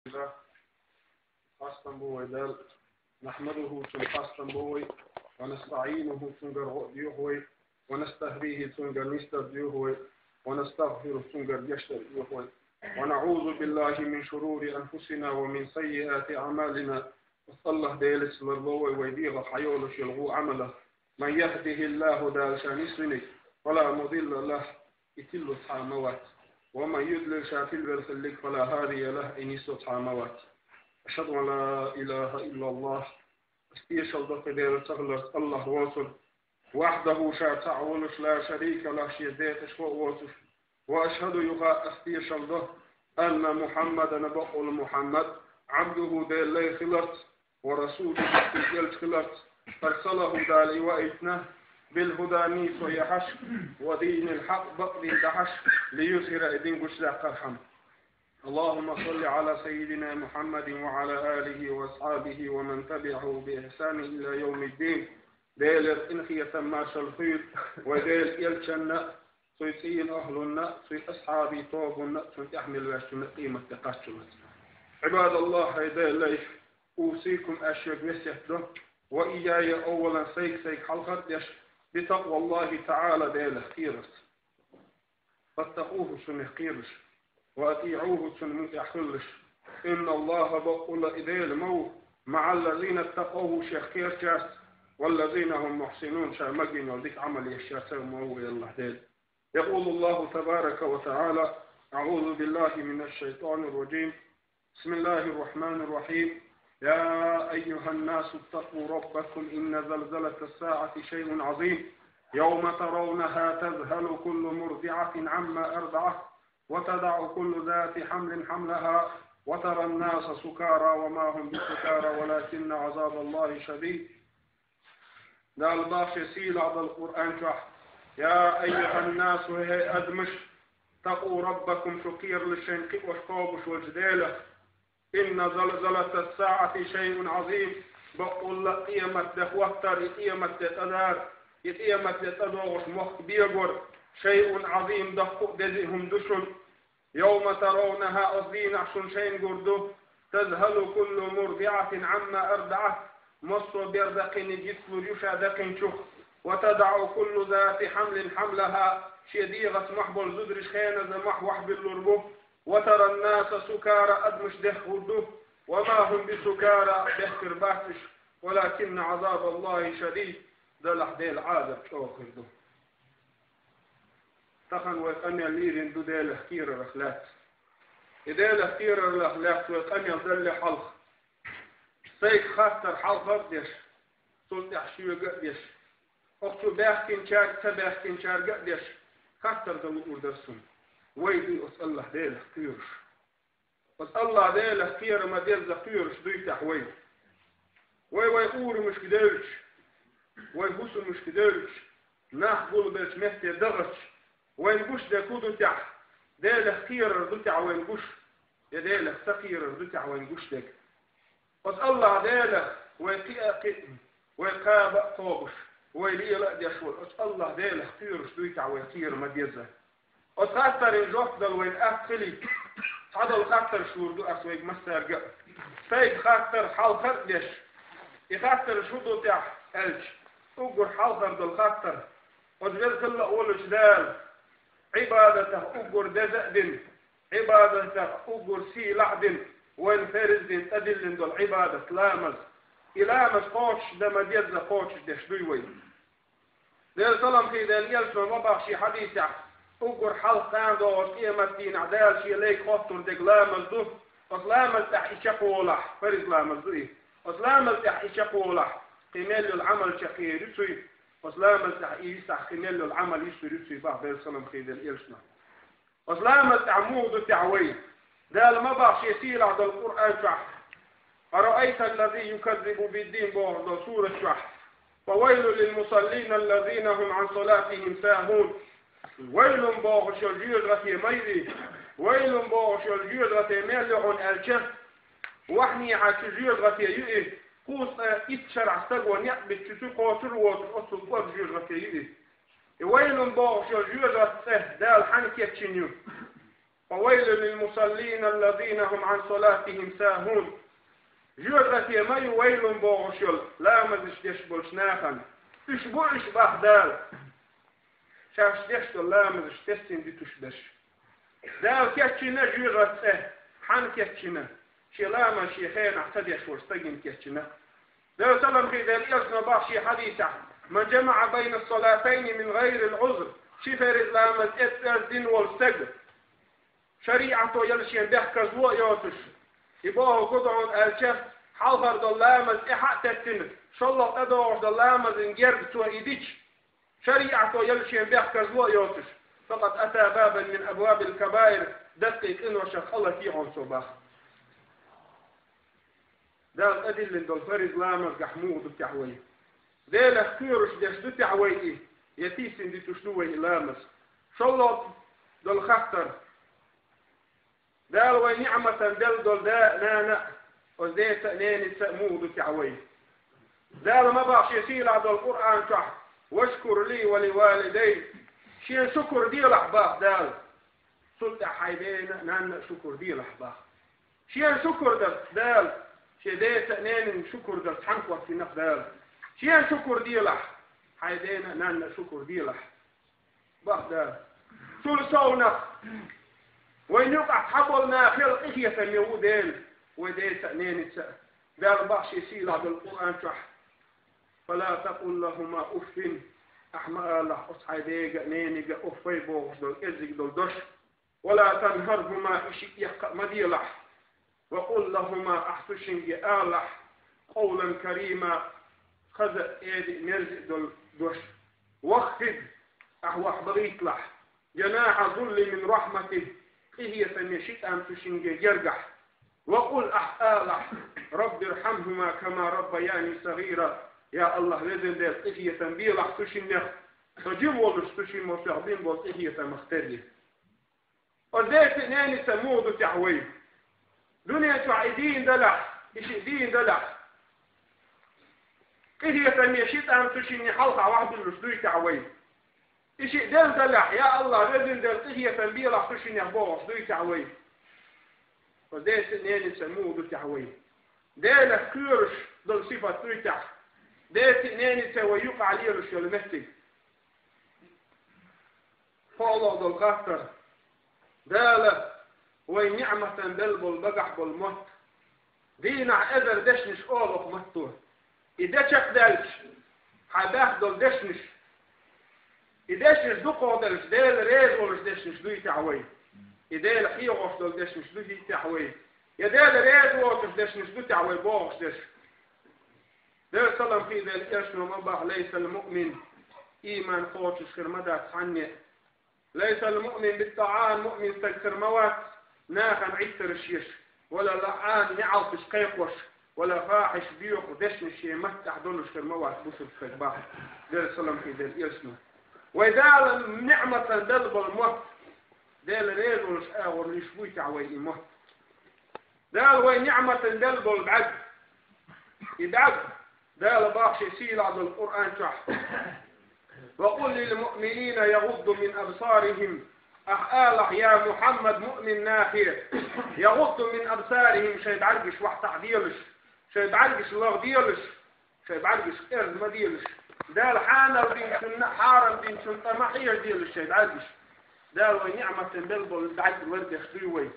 الله خاصة بوي دال نحمده خاصة بوي ونستعينه تنجر يهوي ونستهديه تنجر نستهديه ونستغفره تنجر يشتريه ونعوذ بالله من شرور أنفسنا ومن سيئات أعمالنا وصلى ديلس للبوي ويديغ حيولش يلغو عمله من يهده الله دال شانسني ولا مضل له يتل حاموات ومن يدلل شافل بالخلق فلا هادي له إن يستطع موات أشهد أن لا إله إلا الله استيشل دقيدير تغلق الله واصل وحده شاتع ولش لا شريك له شيدات أشفاء واصل وأشهد يغا استيشل ده أن محمد نبقل محمد عبده دي الله خلط ورسوله دي خلط فرسله دالي وإثنه بالهدى نيس ويحش ودين الحق بقضي دحش ليظهر دين قشلاق الحمد اللهم صل على سيدنا محمد وعلى آله وأصحابه ومن تبعه بإحسان إلى يوم الدين ديل إنخية ما شلخيط وديل يلشن سيسين أهلنا سي أصحابي طوبنا سي أحمل واشتنا قيمة تقاشلنا عباد الله هيدا ليش أوصيكم أشياء بسيطة وإياي أولا سيك حلقة يش بتقوى الله تعالى ديله خيرس فاتقوه سنه خيرش وأطيعوه سنه يحلش إن الله بقول إذيل مو مع الذين اتقوه شيخ خيرشاس والذين هم محسنون شامقين وديك عمل يشاسر مو الله ديل يقول الله تبارك وتعالى أعوذ بالله من الشيطان الرجيم بسم الله الرحمن الرحيم يا أيها الناس اتقوا ربكم إن زلزلة الساعة شيء عظيم يوم ترونها تذهل كل مرضعة عما أرضعت وتدع كل ذات حمل حملها وترى الناس سكارى وما هم بسكارى ولكن عذاب الله شديد قال باش سيل على القرآن شح يا أيها الناس وهي أدمش اتقوا ربكم شكير للشنق وشقابش والجدالة إن زلزلة الساعة شيء عظيم بقول لك قيمة دخوتر قيمة تدار قيمة تدوغش مخ بيقر شيء عظيم دخو دزهم دشن يوم ترونها أصدين عشن شيء قردو تذهل كل مرضعة عما أرضعت مصر بيردقين جسل يشا دقين شخ وتدع كل ذات حمل حملها شديغة محبل زدرش خيانة محوح باللربو وترى الناس سكارى أدمش دخودو وما هم بسكارى دخر باتش ولكن عذاب الله شديد دلح ديل عادة شوخر دو تخن ويقني الليرين دو ديل خير رخلات ديل خير رخلات ويقني دل حلق سيك خاطر حلق ديش سلط حشيو قديش اختو باحكين شار تباحكين شار قديش خاطر دو أردرسون ويدي أسأل الله ديل خيرش أسأل الله ديل خير ما ديل خيرش دويتح وي ويقول مش كديرش ويبوسو مش كديرش ناخدول بيش مهتي دغش وينقوش دا كودو تح ديل خير دوتع وينقوش يا ديل خير دوتع وينقوش دك أسأل الله ديل ويقاب طوبش ويلي لا ديشول أسأل الله ديل خيرش دويتع ويخير ما ديزه وتخطر الجوفدل وين أخلي هذا الخطر شو دو أسويق مسترجع فيك خطر حال خردش يخطر شو دو تاع ألش أجر حال خرد الخطر وتجد كل أول جدال عبادته أجر دزدن عبادته أجر سي لعدن وين فرزدن أدلن دول عبادة لامز إلامز قوش دم ديز قوش دش دوي ده سلام في ده اليوم ما بقى حديث أجر حلقان دو قيمة دين عدال شي ليك خطر دق لامز دو أسلامز تحي شقولح فرز لامز دو إيه أسلامز تحي شقولح قيمال العمل شقير يسوي أسلامز تحي يسح قيمال العمل يسوي بعض السلام خيد الإلشنا أسلامز تعمود تعوي ده ما بقى يسير على القرآن شح أرأيت الذي يكذب بالدين بعض سورة شح فويل للمصلين الذين هم عن صلاتهم ساهون ويل باغش الجيود غتي ميدي ويل باغش الجيود غتي ملعون الجه وحني عاش الجيود غتي يئي قوس اتشرع استقوى نعبد تسو قاتر وتقصد قوس الجيود غتي يئي ويل باغش الجيود غتي دال حنك يتشنيو فويل للمصلين الذين هم عن صلاتهم ساهون جوزت يمي ويل بوغشل لا مزش تشبل شناخن تشبعش بحدال شاش تشتل لا مزش تسين دي تشبش دال كتشنا جوزت حان كتشنا شلامة شيخين اعتدش ورستقين كتشنا دال سلام في ذلك يصنع باشي حديثة من جمع بين الصلاتين من غير العذر شفر الإسلام الدين والسجد شريعته يلشين بيحكى زوء يوتش يبوه قدعون الشف حضر دلامز إحاء تتنك شالله أدور دلامز انجرد سوى إيديش شريعته يلشين بيحكى زوء يوتش فقد أتى بابا من أبواب الكبائر دقيق إنه شخ الله فيه عنصبه ده الأدل دول فرز لامز قحمود التحوي ده لخيرش دشتو تحوي يتيسن دي تشنوه لامز شالله دول خطر دال ونعمة دل دا نانا وزي تأنين سأمود تعوي دال ما باش يسيل على القرآن تحت واشكر لي ولوالدي شين شكر دي الأحباب دال سلطة حيدين نانا شكر دي الأحباب شين شكر دال شين دي تأنين شكر دال تحنقوا في نف دال شين شكر دي الأح حيدين نانا شكر دي الأح بخ دال سلسونا وين يقع حبلنا خلق إخية اليهودين ودي تأنين دار باش يسيل على القرآن تحت فلا تقل لهما أف أحمى الله أصحى ديجا نينيجا أفي بوغش دول إزيك دول دش ولا تنهرهما إشي يحق مديلح وقل لهما أحسشن آلح قولا كريما خذ إيدي نرزق دول دش واخفض أحوح بريك لح جناح ظل من رحمته إهي فنشيت أن تشنجي يرجح وقل أحآلح رب ارحمهما كما ربياني صغيرا يا الله لذن ديت إهي تنبيلح تشنجي فجيب ولش تشنجي مصيحبين بول إهي تمختلي وديت إناني تموض تعوي دنيا تعيدين دلح إشي دين دلح إهي تنشيت أن تشنجي حلقة واحد اللي تعوي إشي دل دلح يا الله لازم دل إهي تنبيل عطشين يحبوه عصدوي تعوي وديت إنين يسموه دل تعوي ديل كيرش دل صفة تويتع ديت إنين يسويوق عليه رش المهتي فالله دل غفتر دال وين نعمة دل بالبقح بالموت دينا أذر دشنش أولوك مهتوه إذا شك دلش حباه دل دشنش إداش دقوا دلش دال ريز ولش داش نشدوي تعوي إدال حيوش دل داش نشدوي تعوي يدال ريز ولش داش نشدوي تعوي بوغش داش دال سلام في ذلك إرشنا مباح ليس المؤمن إيمان خوتش خرمدات عني ليس المؤمن بالطعام مؤمن تكسر موات ناخن عيسر الشيش ولا لعان نعطش قيقوش ولا فاحش بيوخ داش نشي متح دولش خرموات بوصل في الباح دال سلام في ذلك إرشنا وإذا نعمة دلب الموت دال ريزو الشقاور لشبوي تعوي الموت دال وين نعمة دلب البعد يدعب دال باخش يسيل على القرآن تحت وقل للمؤمنين يغضوا من أبصارهم أحآلح يا محمد مؤمن ناخير يغضوا من أبصارهم شيء بعرقش واحد عديلش شيء بعرقش الله ديلش شيء بعرقش إرز ما ديلش دال حانر دين شن حارم دين شن طمحية ديال الشيء عادش دال ونعمة بلبل بعد الورد يخدوي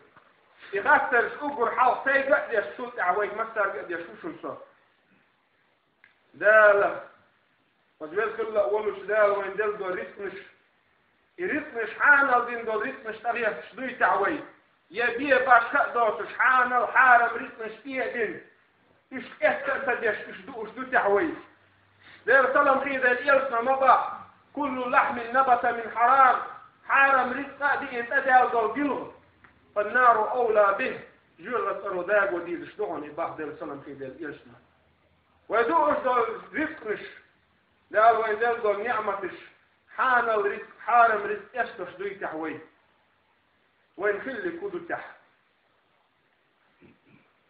يغسل أجر حال سيجا يشوت عوي مسار يشوش الصوت دال وجوز كل أولش دال وين دال دو رسمش حانر دين دو رسمش تغير شدوي تعوي يبيه باش كأدوتش حانر حارم رسمش فيه دين إيش إحسن شدو تعوي دير سلام خير الإرسنا مضى كل لحم نبت من حرام رزقا دي انتدى الضلقلغ فالنار أولى به جرة رداق ودي لشدوغن إباح دير سلام خير الإرسنا ويدوش دول رزقنش دال وين دول نعمتش حان الرزق حارم رزق يشتش دوي تحوي وين خلي كودو تحت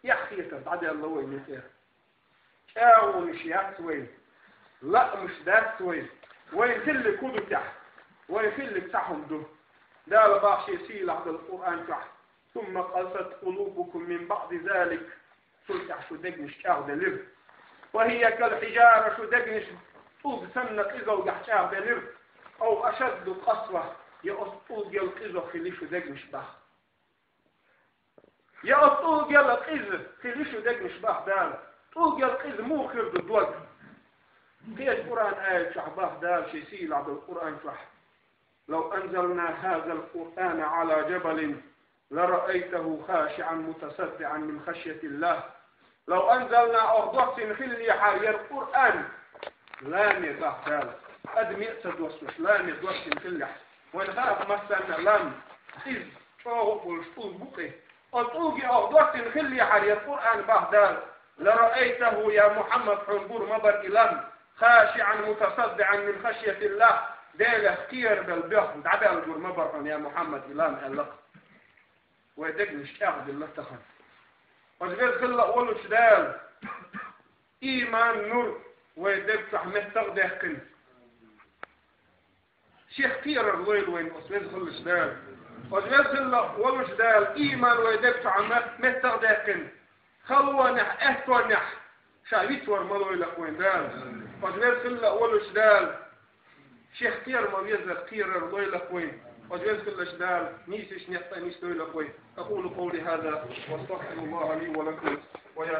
يحكيك بعد الله وين يتير شاو مش يحسوين لا مش ده سوي وين كل كودو تحت وين كل بتاعهم ده دال باخشي سيل عبد القرآن تح ثم قست قلوبكم من بعد ذلك سلتح شو دقنش كاغد لر وهي كالحجارة شو دقنش طوب سنة إذا وقحتاغ لر أو أشد قسوة يأطوق يلقزه خلي شو دقنش بخ يأطوق يلقزه خلي شو دقنش بخ دال طوق يلقز مو خرد الدوق في القرآن آية شعباه دال شي سيل عبد القرآن تح لو أنزلنا هذا القرآن على جبل لرأيته خاشعا متصدعا من خشية الله لو أنزلنا أرضوات خلي حرير القرآن لام يضح ذلك أدم يأسد وصوش لام يضوات خلي ونخاف مثلا لام إذ شوه والشطوط بقه أطوغي أرضوات خلي حرير القرآن بهدال لرأيته يا محمد حنبور مبر إلام خاشعا متصدعا من خشية الله ديل اختير بالبيخ دعبي الجور مبر يا محمد إلام ألق ويدق مش أخذ الله تخن وجبت خلا أولو شدال إيمان نور ويدق صحمه تغده كن شيخ كثير الويل وين أسويز خلا شدال وجبت خلا أولو شدال إيمان ويدق صحمه تغده كن خلوا نح أهتوا نح شايت ورمضوا إلى وين دال وجبت خلا أولو شدال شيخ كثير ما يزل كثير الويل وين وجوز كل أشدال نيسش نحطي نيستوي لقوي أقول قولي هذا واستغفر الله لي ولكم ويا